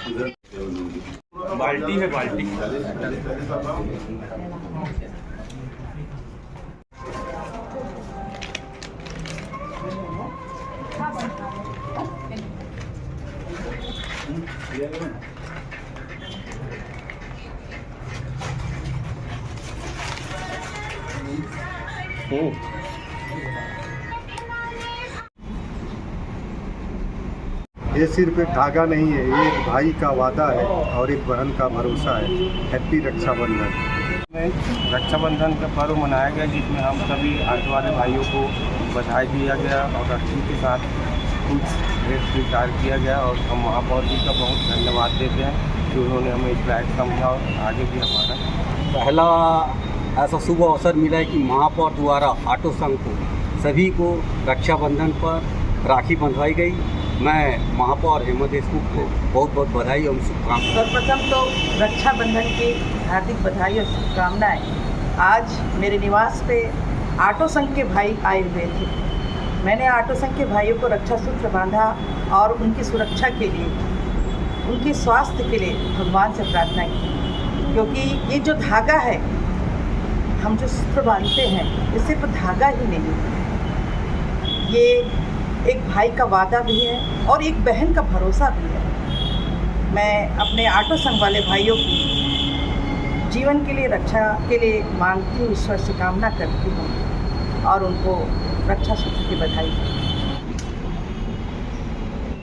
बाल्टी है बाल्टी। ये सिर्फ एक धागा नहीं है, ये एक भाई का वादा है और एक बहन का भरोसा है। हैप्पी रक्षाबंधन। रक्षाबंधन का पर्व मनाया गया जिसमें हम सभी आने वाले भाइयों को बधाई दिया गया और राखी के साथ कुछ भेंट स्वीकार किया गया। और हम महापौर जी का बहुत धन्यवाद देते हैं कि उन्होंने हमें इस लायक समझा और आगे भी हमारा पहला ऐसा शुभ अवसर मिला है कि महापौर द्वारा ऑटो संघ को सभी को रक्षाबंधन पर राखी बंधवाई गई। मैं महापौर हेमा देशमुख को बहुत बहुत बधाई और शुभकामनाएं। सर्वप्रथम तो रक्षाबंधन की हार्दिक बधाई और शुभकामनाएं। आज मेरे निवास पे ऑटो संघ के भाई आए हुए थे। मैंने ऑटो संघ के भाइयों को रक्षा सूत्र बांधा और उनकी सुरक्षा के लिए, उनके स्वास्थ्य के लिए भगवान से प्रार्थना की, क्योंकि ये जो धागा है, हम जो सूत्र बांधते हैं, ये सिर्फ धागा ही नहीं, ये एक भाई का वादा भी है और एक बहन का भरोसा भी है। मैं अपने ऑटो संघ वाले भाइयों की जीवन के लिए, रक्षा के लिए मांगती हूँ, ईश्वर से कामना करती हूँ और उनको रक्षा सूत्र की बधाई।